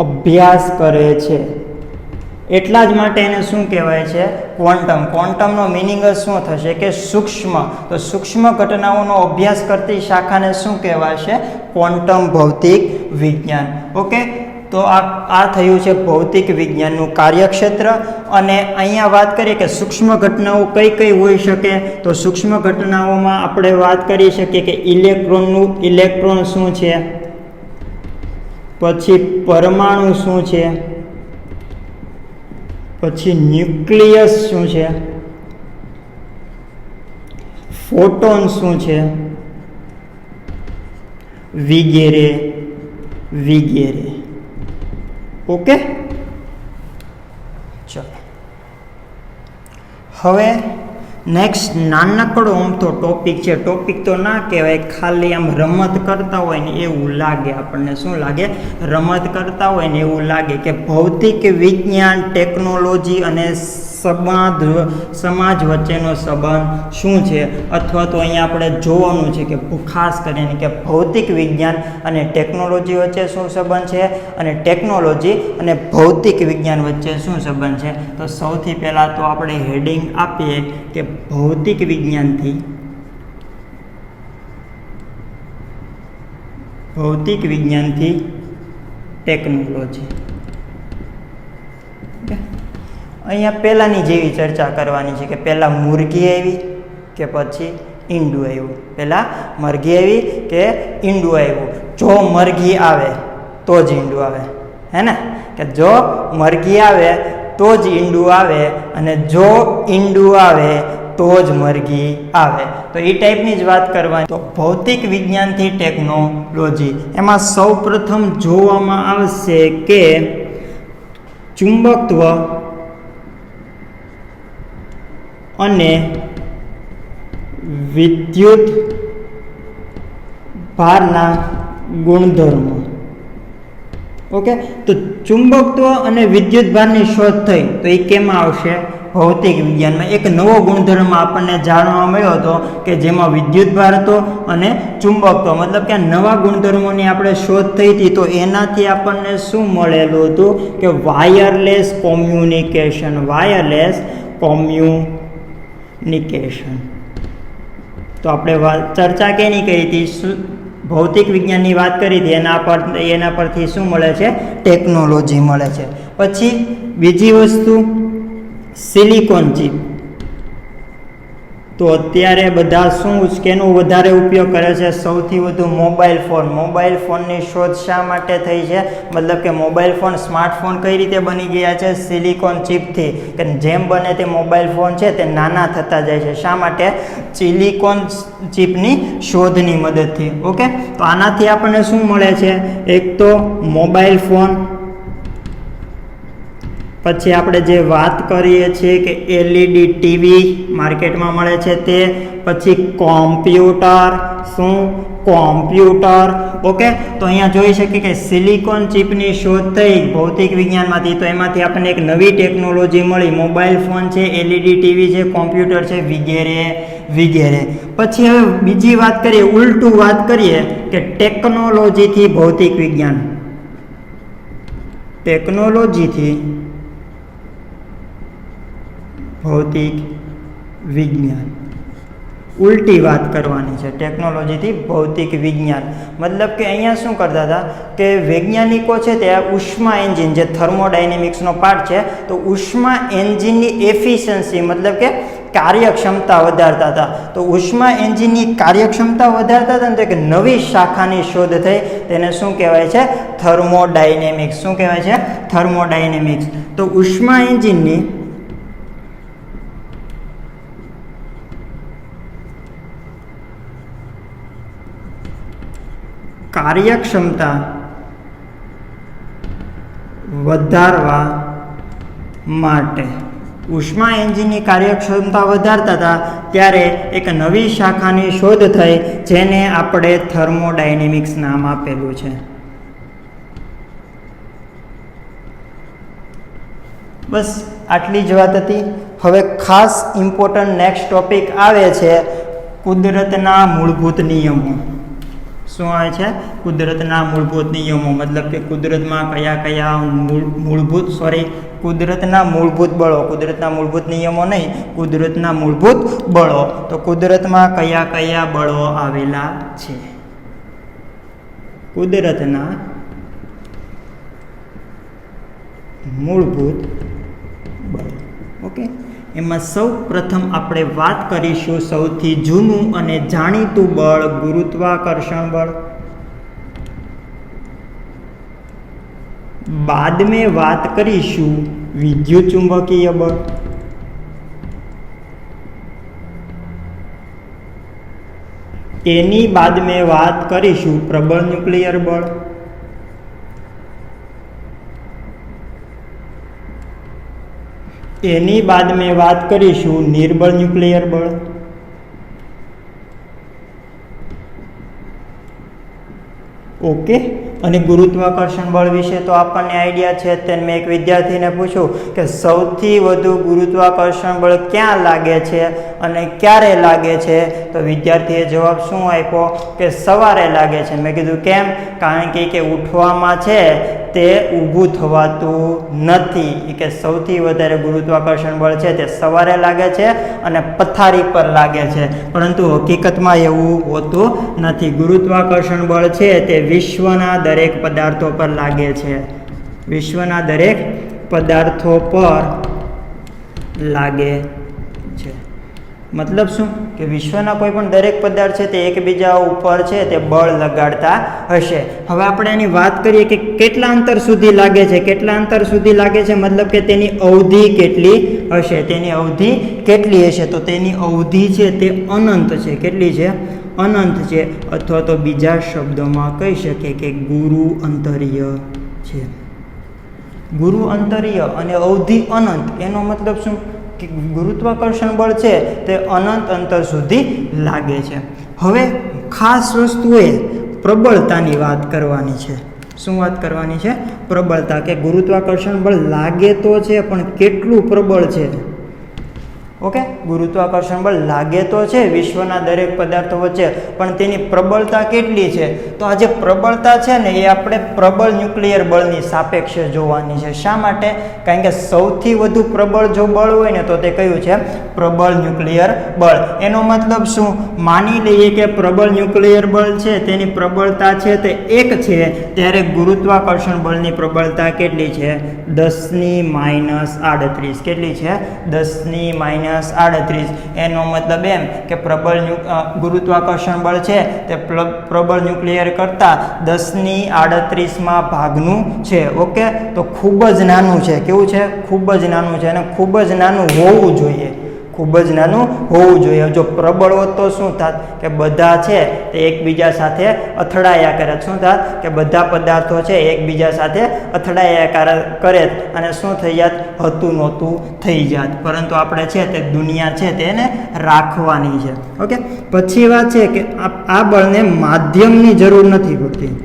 અભ્યાસ કરે છે. એટલા જ માટે એને શું કહેવાય છે? ક્વોન્ટમ. ક્વોન્ટમનો મિનિંગ જ શું થશે કે સૂક્ષ્મ. તો સૂક્ષ્મ ઘટનાઓનો અભ્યાસ કરતી શાખાને શું કહેવાશે? ક્વોન્ટમ ભૌતિક વિજ્ઞાન. ઓકે, તો આ થયું છે ભૌતિક વિજ્ઞાનનું કાર્યક્ષેત્ર. અને અહીંયા વાત કરીએ કે સૂક્ષ્મ ઘટનાઓ કઈ કઈ હોઈ શકે. તો સૂક્ષ્મ ઘટનાઓમાં આપણે વાત કરી શકીએ કે ઇલેક્ટ્રોન શું છે, પછી પરમાણુ શું છે, પછી ન્યુક્લિયસ શું છે, ફોટોન શું છે, વગેરે વગેરે. ઓકે, ચલો હવે નેક્સ્ટ નાનકડો અમથો ટોપિક છે. ટોપિક તો ના કહેવાય, ખાલી આમ રમત કરતા હોય ને એવું લાગે આપણને. શું લાગે? રમત કરતા હોય ને એવું લાગે કે ભૌતિક વિજ્ઞાન, ટેકનોલોજી અને સમાજ વચ્ચેનો સંબંધ શું છે. અથવા તો અહીંયા આપણે જોવાનું છે કે ખાસ કરીને કે ભૌતિક વિજ્ઞાન અને ટેકનોલોજી વચ્ચે શું સંબંધ છે અને ટેકનોલોજી અને ભૌતિક વિજ્ઞાન વચ્ચે શું સંબંધ છે. તો સૌથી પહેલાં તો આપણે હેડિંગ આપીએ કે ભૌતિક વિજ્ઞાનથી ટેકનોલોજી. અહીંયા પહેલાંની જેવી ચર્ચા કરવાની છે કે પહેલાં મુરઘી આવી કે પછી ઈંડું આવ્યું. પહેલાં મરઘી આવી કે ઈંડું આવ્યું. જો મરઘી આવે તો જ ઈંડું આવે, હે ને? કે જો મરઘી આવે તો જ ઈંડું આવે અને જો ઈંડું આવે તો જ મરઘી આવે. તો એ ટાઈપની જ વાત કરવાની. તો ભૌતિક વિજ્ઞાનથી ટેકનોલોજી, એમાં સૌ પ્રથમ જોવામાં આવશે કે ચુંબકત્વ અને વિદ્યુત ભારના ગુણધર્મો. ઓકે, તો ચુંબકત્વ અને વિદ્યુત ભારની શોધ થઈ તો એ કેમાં આવશે? ભૌતિક વિજ્ઞાનમાં. એક નવો ગુણધર્મ આપણને જાણવા મળ્યો હતો કે જેમાં વિદ્યુત ભાર હતો અને ચુંબકત્વ, મતલબ કે નવા ગુણધર્મોની આપણે શોધ થઈ હતી. તો એનાથી આપણને શું મળેલું હતું કે વાયરલેસ કોમ્યુનિકેશન. તો આપણે ચર્ચા કેની કરી હતી? ભૌતિક વિજ્ઞાનની વાત કરી હતી. એના પરથી શું મળે છે? ટેકનોલોજી મળે છે. પછી બીજી વસ્તુ સિલિકોન ચિપ. તો અત્યારે બધા કેનો વધારે ઉપયોગ કરે છે? સૌથી વધુ મોબાઈલ ફોન. મોબાઈલ ફોનની શોધ શા માટે થઈ છે? મતલબ કે મોબાઈલ ફોન, સ્માર્ટફોન કઈ રીતે બની ગયા છે? સિલિકોન ચિપથી. કે જેમ બને તે મોબાઈલ ફોન છે તે નાના થતા જાય છે. શા માટે? સિલિકોન ચિપની શોધની મદદથી. ઓકે, તો આનાથી આપણને શું મળે છે? એક તો મોબાઈલ ફોન, પછી આપણે જે વાત કરીએ છીએ કે LED ટીવી માર્કેટમાં મળે છે તે, પછી કોમ્પ્યુટર. શું? કોમ્પ્યુટર. ઓકે, તો અહીંયા જોઈ શકીએ કે સિલિકોન ચિપની શોધ થઈ ભૌતિક વિજ્ઞાનમાંથી. તો એમાંથી આપણને એક નવી ટેકનોલોજી મળી. મોબાઈલ ફોન છે, LED ટીવી છે, કોમ્પ્યુટર છે, વગેરે વગેરે. પછી હવે બીજી વાત કરીએ, ઉલટું વાત કરીએ કે ટેકનોલોજીથી ભૌતિક વિજ્ઞાન. ટેકનોલોજીથી ભૌતિક વિજ્ઞાન. ઉલટી વાત કરવાની છે. ટેકનોલોજીથી ભૌતિક વિજ્ઞાન મતલબ કે અહીંયા શું કરતા હતા કે વૈજ્ઞાનિકો છે તે ઉષ્મા એન્જિન, જે થર્મોડાયનેમિક્સનો પાર્ટ છે, તો ઉષ્મા એન્જિનની એફિશિયન્સી મતલબ કે કાર્યક્ષમતા વધારતા હતા. તો ઉષ્મા એન્જિનની કાર્યક્ષમતા વધારતા હતા ને તો એક નવી શાખાની શોધ થઈ, તેને શું કહેવાય છે? થર્મોડાયનેમિક્સ. શું કહેવાય છે? થર્મોડાયનેમિક્સ. તો ઉષ્મા એન્જિનની કાર્યક્ષમતા વધારવા માટે ઉષ્મા એન્જિનની કાર્યક્ષમતા વધારતા હતા ત્યારે એક નવી શાખાની શોધ થઈ, જેને આપણે થર્મોડાયનેમિક્સ નામ આપેલું છે. બસ આટલી જ વાત હતી. હવે ખાસ ઇમ્પોર્ટન્ટ નેક્સ્ટ ટોપિક આવે છે કુદરતના મૂળભૂત નિયમો. શું આવે છે? કુદરતના મૂળભૂત નિયમો. મતલબ કે કુદરતમાં કયા કયા કુદરતના મૂળભૂત બળો, કુદરતના મૂળભૂત નિયમો નહીં, કુદરતના મૂળભૂત બળો. તો કુદરતમાં કયા કયા બળો આવેલા છે? કુદરતના મૂળભૂત બળો. ઓકે, એમાં સૌ પ્રથમ આપણે વાત કરીશું સૌથી જૂનું અને જાણીતું બળ ગુરુત્વાકર્ષણ બળ. બાદ મેં વાત કરીશું વિદ્યુતચુંબકીય બળ. એની બાદ મેં વાત કરીશું પ્રબળ ન્યુક્લિયર બળ. એની બાદ મેં વાત કરીશું નિર્બળ ન્યુક્લિયર બળ. ઓકે, અને ગુરુત્વાકર્ષણ બળ વિશે તો આપણને આઈડિયા છે. તેને મેં એક વિદ્યાર્થીને પૂછ્યું કે સૌથી વધુ ગુરુત્વાકર્ષણ બળ ક્યાં લાગે છે અને ક્યારે લાગે છે? તો વિદ્યાર્થીએ જવાબ શું આપ્યો? કે સવારે લાગે છે. મેં કીધું કેમ? કારણ કે ઉઠવામાં છે તે ઊભું થવાતું નથી. કે સૌથી વધારે ગુરુત્વાકર્ષણ બળ છે તે સવારે લાગે છે અને પથારી પર લાગે છે, પરંતુ હકીકતમાં એવું હોતું નથી. ગુરુત્વાકર્ષણ બળ છે તે વિશ્વના દરેક પદાર્થો પર લાગે છે. વિશ્વના દરેક પદાર્થો પર લાગે છે. મતલબ શું? કે વિશ્વના કોઈ પણ દરેક પદાર્થ છે તે એકબીજા ઉપર છે તે બળ લગાડતા હશે. હવે આપણે એની વાત કરીએ કે કેટલા અંતર સુધી લાગે છે. કેટલા અંતર સુધી લાગે છે મતલબ કે તેની અવધિ કેટલી હશે? તેની અવધિ કેટલી હશે? તો તેની અવધિ છે તે અનંત છે. કેટલી છે? અનંત છે. અથવા તો બીજા શબ્દોમાં કહી શકીએ કે ગુરુ અંતરીય છે. ગુરુ અંતરીય અને અવધિ અનંત, એનો મતલબ શું? કે ગુરુત્વાકર્ષણ બળ છે તે અનંત અંતર સુધી લાગે છે. હવે ખાસ વસ્તુએ પ્રબળતાની વાત કરવાની છે. શું વાત કરવાની છે? પ્રબળતા. કે ગુરુત્વાકર્ષણ બળ લાગે તો છે પણ કેટલું પ્રબળ છે? ઓકે, ગુરુત્વાકર્ષણ બળ લાગે તો છે વિશ્વના દરેક પદાર્થો વચ્ચે, પણ તેની પ્રબળતા કેટલી છે? તો આ જે પ્રબળતા છે ને એ આપણે પ્રબળ ન્યુક્લિયર બળની સાપેક્ષે જોવાની છે. શા માટે? કારણ કે સૌથી વધુ પ્રબળ જો બળ હોય ને તો તે કયું છે? પ્રબળ ન્યુક્લિયર બળ. એનો મતલબ શું? માની લઈએ કે પ્રબળ ન્યુક્લિયર બળ છે તેની પ્રબળતા છે તે 1 છે, ત્યારે ગુરુત્વાકર્ષણ બળની પ્રબળતા કેટલી છે? 10⁻38. કેટલી છે? 10⁻38. એનો મતલબ એમ કે ગુરુત્વાકર્ષણ બળ છે તે પ્રબળ ન્યુક્લિયર કરતા 10⁻38 ભાગનું છે. ઓકે, તો ખૂબ જ નાનું છે. કેવું છે? ખૂબ જ નાનું છે અને ખૂબ જ નાનું હોવું જોઈએ. ખૂબ જ નાનું હોવું જોઈએ. જો પ્રબળ હોત તો શું થાત? કે બધા છે તે એકબીજા સાથે અથડાયા કરે. શું થાત? કે બધા પદાર્થો છે એકબીજા સાથે અથડાયા કરે અને શું થઈ જાત? હતું નહોતું થઈ જાત. પરંતુ આપણે છે તે દુનિયા છે તેને રાખવાની છે. ઓકે, પછી વાત છે કે આ બળને માધ્યમની જરૂર નથી પડતી.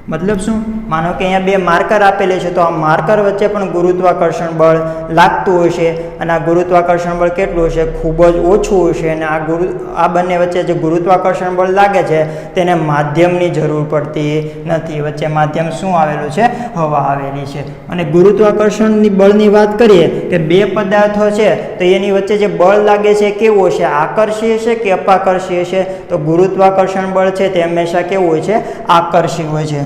મતલબ શું? માનો કે અહીંયા 2 માર્કર આપેલી છે, તો આ માર્કર વચ્ચે પણ ગુરુત્વાકર્ષણ બળ લાગતું હશે અને આ ગુરુત્વાકર્ષણ બળ કેટલું હશે? ખૂબ જ ઓછું હશે. અને આ બંને વચ્ચે જે ગુરુત્વાકર્ષણ બળ લાગે છે તેને માધ્યમની જરૂર પડતી નથી. વચ્ચે માધ્યમ શું આવેલું છે? હવા આવેલી છે. અને ગુરુત્વાકર્ષણની બળની વાત કરીએ કે 2 પદાર્થો છે તો એની વચ્ચે જે બળ લાગે છે કેવું હશે? આકર્ષી હશે કે અપાકર્ષી હશે? તો ગુરુત્વાકર્ષણ બળ છે તે હંમેશા કેવું હોય છે? આકર્ષી હોય છે.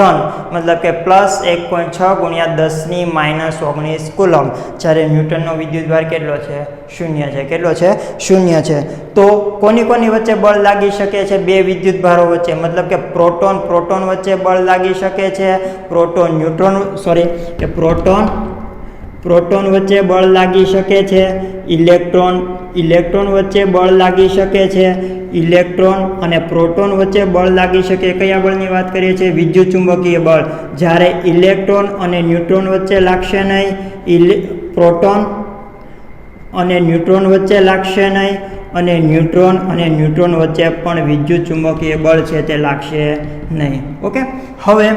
ધન મતલબ કે પ્લસ 1.6 ગુણ્યા 10⁻⁻19 કુલમ, જ્યારે ન્યૂટનનો વિદ્યુતભાર કેટલો છે? 0 છે. કેટલો છે? 0 છે. તો કોની વચ્ચે બળ લાગી શકે છે? બે વિદ્યુતભારો વચ્ચે, મતલબ કે પ્રોટોન વચ્ચે બળ લાગી શકે છે, પ્રોટોન વચ્ચે બળ લાગી શકે છે, ઇલેક્ટ્રોન વચ્ચે બળ લાગી શકે છે, ઇલેક્ટ્રોન અને પ્રોટોન વચ્ચે બળ લાગી શકે. કયા બળની વાત કરીએ છીએ? વિદ્યુત ચુંબકીય બળ. જ્યારે ઇલેક્ટ્રોન અને ન્યુટ્રોન વચ્ચે લાગશે નહીં, પ્રોટોન અને ન્યુટ્રોન વચ્ચે લાગશે નહીં, અને ન્યુટ્રોન અને ન્યુટ્રોન વચ્ચે પણ વિદ્યુત ચુંબકીય બળ છે તે લાગશે નહીં. ઓકે, હવે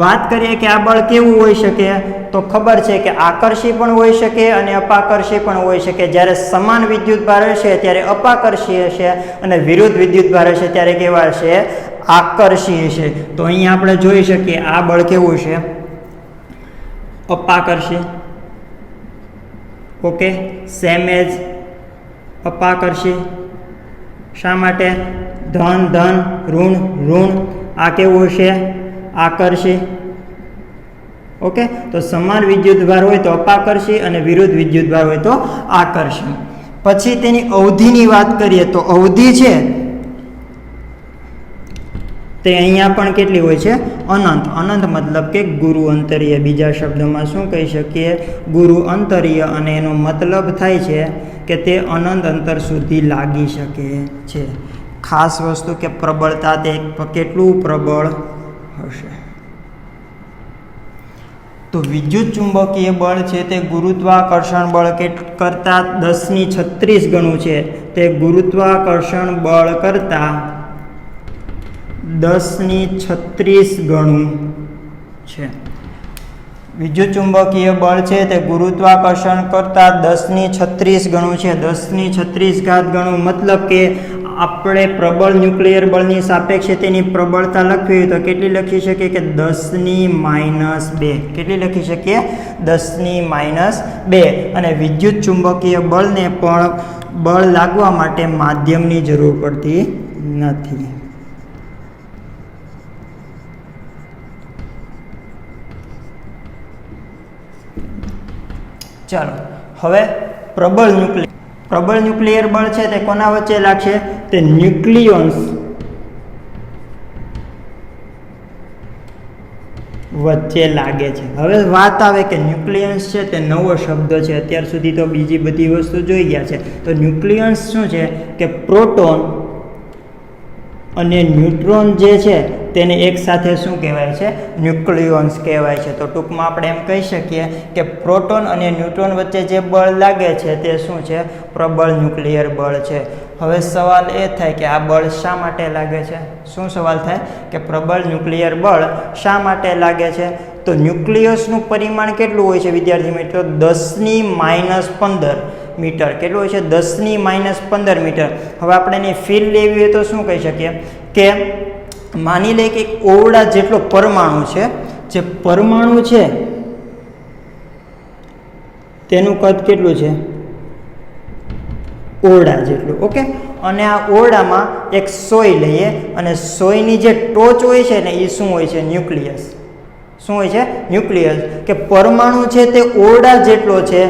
વાત કરીએ કે આ બળ કેવું હોઈ શકે, તો ખબર છે કે આકર્ષી પણ હોઈ શકે અને અપાકર્ષી પણ હોઈ શકે. જ્યારે સમાન વિદ્યુતભાર હશે ત્યારે અપાકર્ષી હશે અને વિરુદ્ધ વિદ્યુતભાર હશે ત્યારે કેવા હશે? આકર્ષી હશે. તો અહીંયા આપણે જોઈ શકીએ આ બળ કેવું છે? અપાકર્ષી. ઓકે, સેમ એજ અપાકર્ષી. શા માટે? ધન ધન, ઋણ ઋણ. આ કેવું છે? આકર્ષી. ઓકે, તો સમાન વિદ્યુતભાર હોય તો અપાકર્ષી અને વિરુદ્ધ વિદ્યુતભાર હોય તો આકર્ષી. પછી તેની અવધિની વાત કરીએ તો અવધિ છે તે અહીંયા પણ કેટલી હોય છે? અનંત. અનંત મતલબ કે ગુરુ અંતરીય. બીજા શબ્દોમાં શું કહી શકીએ? ગુરુ અંતરીય. અને એનો મતલબ થાય છે કે તે અનંત અંતર સુધી લાગી શકે છે. ખાસ વસ્તુ કે પ્રબળતા, તે કેટલું પ્રબળ હશે? તો વિદ્યુત ચુંબકીય બળ છે તે ગુરુત્વાકર્ષણ બળ કરતાં 10⁻36 ગણું છે. તે ગુરુત્વાકર્ષણ બળ કરતાં 10⁻36 ગણું છે. વિદ્યુત ચુંબકીય બળ છે તે ગુરુત્વાકર્ષણ કરતાં 10⁻36 ગણું છે. 10⁻36 ગણું મતલબ કે આપણે પ્રબળ ન્યુક્લિયર બળની સાપેક્ષે તેની પ્રબળતા લખવી હોય તો કેટલી લખી શકીએ? કે 10⁻². કેટલી લખી શકીએ? 10⁻². અને વિદ્યુત ચુંબકીય બળને પણ બળ લાગવા માટે માધ્યમની જરૂર પડતી નથી. ચાલો, હવે પ્રબળ ન્યુક્લિયર બળ છે તે કોના વચ્ચે લાગશે? તે ન્યુક્લિયોન્સ વચ્ચે લાગે છે. હવે વાત આવે કે ન્યુક્લિયન્સ છે તે નવો શબ્દ છે. અત્યાર સુધી તો બીજી બધી વસ્તુ જોઈ ગયા છે. તો ન્યુક્લિયન્સ શું છે? કે પ્રોટોન અને ન્યુટ્રોન જે છે તેને એક સાથે શું કહેવાય છે? ન્યુક્લિયોન્સ કહેવાય છે. તો ટૂંકમાં આપણે એમ કહી શકીએ કે પ્રોટોન અને ન્યુટ્રોન વચ્ચે જે બળ લાગે છે તે શું છે? પ્રબળ ન્યુક્લિયર બળ છે. હવે સવાલ એ થાય કે આ બળ શા માટે લાગે છે? શું સવાલ થાય? કે પ્રબળ ન્યુક્લિયર બળ શા માટે લાગે છે? તો ન્યુક્લિયસનું પરિમાણ કેટલું હોય છે વિદ્યાર્થી મિત્રો? 10⁻15 મીટર. કેટલું હોય છે? 10⁻15 મીટર. હવે આપણે એની ફીલ લેવી હોય તો શું કહી શકીએ? કે માની લે કે ઓરડા જેટલો પરમાણુ છે, જે પરમાણુ છે તેનું કદ કેટલું છે? ઓરડા જેટલું. ઓકે, અને આ ઓરડામાં એક સોય લઈએ અને સોયની જે ટોચ હોય છે ને એ શું હોય છે? ન્યુક્લિયસ. શું હોય છે? ન્યુક્લિયસ. કે પરમાણુ છે તે ઓરડા જેટલો છે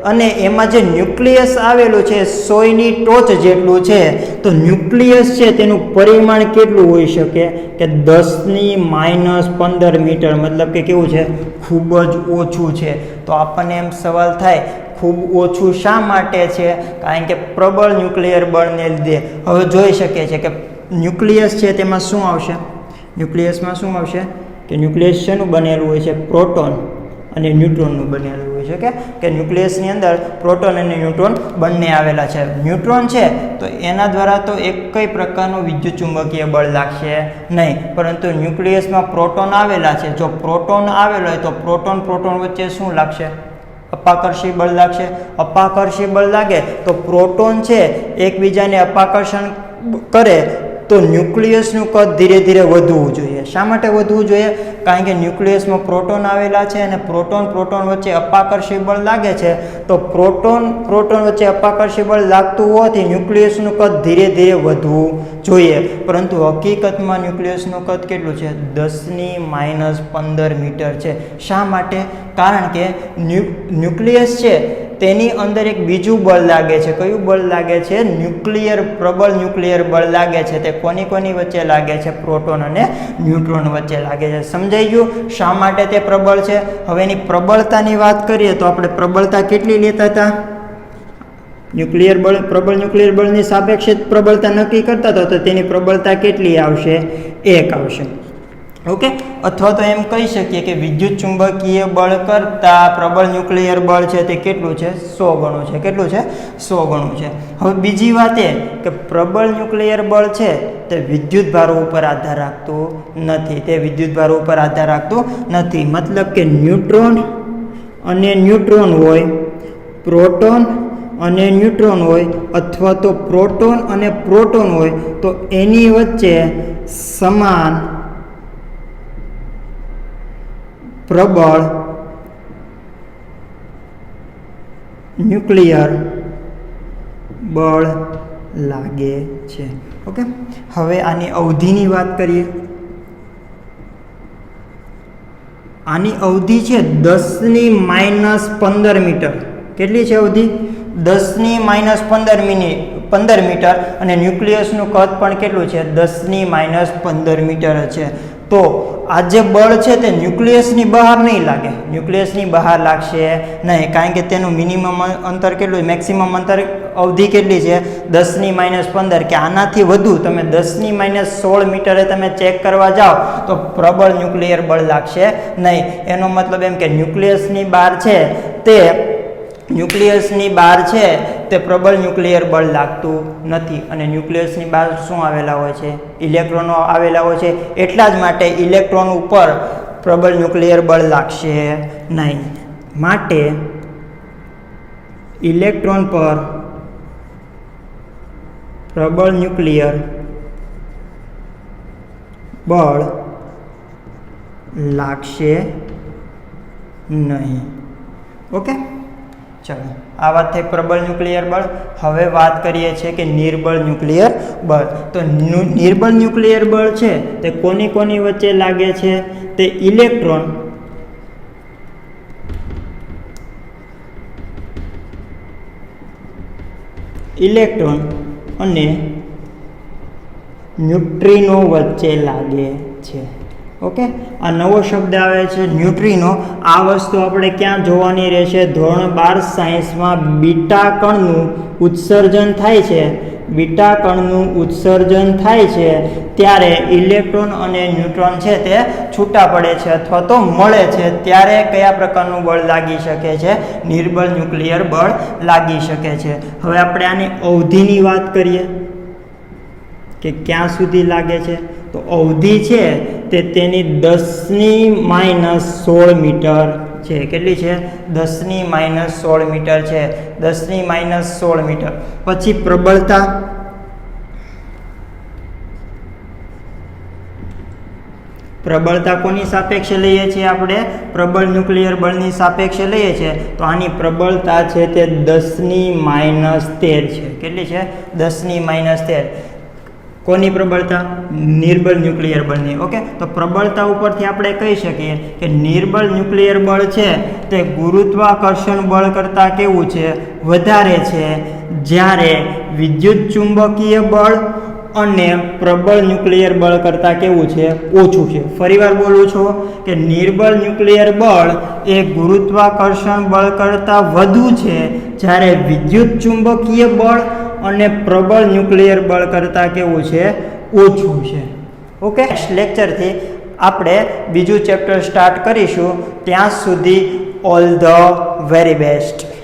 અને એમાં જે ન્યુક્લિયસ આવેલું છે સોયની ટોચ જેટલું છે. તો ન્યુક્લિયસ છે તેનું પરિમાણ કેટલું હોઈ શકે? કે 10⁻15 મીટર. મતલબ કે કેવું છે? ખૂબ જ ઓછું છે. તો આપણને એમ સવાલ થાય ખૂબ ઓછું શા માટે છે? કારણ કે પ્રબળ ન્યુક્લિયર બળને લીધે. હવે જોઈ શકીએ છીએ કે ન્યુક્લિયસ છે તેમાં શું આવશે? ન્યુક્લિયસમાં શું આવશે કે ન્યુક્લિયસ શેનું બનેલું હોય છે? પ્રોટોન અને ન્યુટ્રોનનું બનેલું હોય છે કે ન્યુક્લિયસની અંદર પ્રોટોન અને ન્યુટ્રોન બંને આવેલા છે. ન્યુટ્રોન છે તો એના દ્વારા તો એક કઈ પ્રકારનું વિદ્યુત ચુંબકીય બળ લાગશે નહીં, પરંતુ ન્યુક્લિયસમાં પ્રોટોન આવેલા છે. જો પ્રોટોન આવેલો હોય તો પ્રોટોન વચ્ચે શું લાગશે? અપાકર્ષી બળ લાગશે. અપાકર્ષી બળ લાગે તો પ્રોટોન છે એકબીજાને અપાકર્ષણ કરે તો ન્યુક્લિયસનું કદ ધીરે ધીરે વધવું જોઈએ. શા માટે વધવું જોઈએ? કારણ કે ન્યુક્લિયસમાં પ્રોટોન આવેલા છે અને પ્રોટોન વચ્ચે અપાકર્ષી બળ લાગે છે. તો પ્રોટોન વચ્ચે અપાકર્ષી બળ લાગતું હોવાથી ન્યુક્લિયસનું કદ ધીરે ધીરે વધવું જોઈએ. પરંતુ હકીકતમાં ન્યુક્લિયસનું કદ કેટલું છે? 10⁻15 મીટર છે. શા માટે? કારણ કે ન્યુક્લિયસ છે તેની અંદર એક બીજું બળ લાગે છે. કયું બળ લાગે છે? પ્રબળ ન્યુક્લિયર બળ લાગે છે. તે કોની વચ્ચે લાગે છે? પ્રોટોન અને ન્યુટ્રોન વચ્ચે લાગે છે. સમજાઈ ગયું શા માટે તે પ્રબળ છે? હવે એની પ્રબળતાની વાત કરીએ તો આપણે પ્રબળતા કેટલી લેતા હતા? પ્રબળ ન્યુક્લિયર બળની સાપેક્ષે પ્રબળતા નક્કી કરતા હતા તો તેની પ્રબળતા કેટલી આવશે? 1 આવશે. ઓકે, અથવા તો એમ કહી શકીએ કે વિદ્યુત ચુંબકીય બળ કરતાં પ્રબળ ન્યુક્લિયર બળ છે તે કેટલું છે? 100 ગણું છે. કેટલું છે? 100 ગણું છે. હવે બીજી વાત એ કે પ્રબળ ન્યુક્લિયર બળ છે તે વિદ્યુત ભારો ઉપર આધાર રાખતું નથી. મતલબ કે ન્યુટ્રોન અને ન્યુટ્રોન હોય, પ્રોટોન અને ન્યુટ્રોન હોય, અથવા તો પ્રોટોન અને પ્રોટોન હોય તો એની વચ્ચે સમાન પ્રબળ ન્યુક્લિયર બળ લાગે છે. ઓકે, હવે આની અવધિની વાત કરીએ. આની અવધિ છે 10⁻15 મીટર. કેટલી છે અવધિ? 10⁻15 મીટર. અને ન્યુક્લિયસનું કદ પણ કેટલું છે? 10⁻15 મીટર છે. તો આ જે બળ છે તે ન્યુક્લિયસની બહાર નહીં લાગે. ન્યુક્લિયસની બહાર લાગશે નહીં, કારણ કે તેનું મિનિમમ અંતર કેટલું? મેક્સિમમ અંતર અવધિ કેટલી છે? 10⁻15. કે આનાથી વધુ તમે 10⁻16 મીટરે તમે ચેક કરવા જાઓ તો પ્રબળ ન્યુક્લિયર બળ લાગશે નહીં. એનો મતલબ એમ કે ન્યુક્લિયસની બહાર છે તે પ્રબળ ન્યુક્લિયર બળ લાગતું નથી. અને ન્યુક્લિયસની બહાર શું આવેલા હોય છે? ઇલેક્ટ્રોનો આવેલા હોય છે. એટલા જ માટે ઇલેક્ટ્રોન ઉપર પ્રબળ ન્યુક્લિયર બળ લાગશે નહીં. માટે ઇલેક્ટ્રોન પર પ્રબળ ન્યુક્લિયર બળ લાગશે નહીં. ઓકે, ચાલો આ વાત થઈ પ્રબળ ન્યુક્લિયર બળ. હવે વાત કરીએ છીએ કે નિર્બળ ન્યુક્લિયર બળ. તો નિર્બળ ન્યુક્લિયર બળ છે તે કોની વચ્ચે લાગે છે? તે ઇલેક્ટ્રોન અને ન્યુટ્રિનો વચ્ચે લાગે છે. ઓકે, આ નવો શબ્દ આવે છે ન્યુટ્રિનો. આ વસ્તુ આપણે ક્યાં જોવાની રહેશે? ધોરણ 12 સાયન્સમાં બીટા કણનું ઉત્સર્જન થાય છે ત્યારે ઇલેક્ટ્રોન અને ન્યુટ્રોન છે તે છૂટા પડે છે અથવા તો મળે છે ત્યારે કયા પ્રકારનું બળ લાગી શકે છે? નિર્બળ ન્યુક્લિયર બળ લાગી શકે છે. હવે આપણે આની અવધિની વાત કરીએ કે ક્યાં સુધી લાગે છે. તો અવધિ છે તે તેની 10⁻16 મીટર છે. કેટલી છે? 10⁻16 મીટર છે. 10⁻16 મીટર. પછી પ્રબળતા કોની સાપેક્ષે લઈએ છીએ? આપણે પ્રબળ ન્યુક્લિયર બળની સાપેક્ષે લઈએ છીએ. તો આની પ્રબળતા છે તે 10⁻13 છે. કેટલી છે? 10⁻13. કોની પ્રબળતા? નિર્બળ ન્યુક્લિયર બળની. ઓકે, તો પ્રબળતા ઉપરથી આપણે કહી શકીએ કે નિર્બળ ન્યુક્લિયર બળ છે તે ગુરુત્વાકર્ષણ બળ કરતાં કેવું છે? વધારે છે. જ્યારે વિદ્યુત ચુંબકીય બળ અને પ્રબળ ન્યુક્લિયર બળ કરતાં કેવું છે? ઓછું છે. ફરીવાર બોલું છું કે નિર્બળ ન્યુક્લિયર બળ એ ગુરુત્વાકર્ષણ બળ કરતાં વધુ છે, જ્યારે વિદ્યુત ચુંબકીય બળ અને પ્રબળ ન્યુક્લિયર બળ કરતાં કેવું છે? ઓછું છે. ઓકે, નેક્સ્ટ લેક્ચરથી આપણે બીજું ચેપ્ટર સ્ટાર્ટ કરીશું. ત્યાં સુધી ઓલ ધ વેરી બેસ્ટ.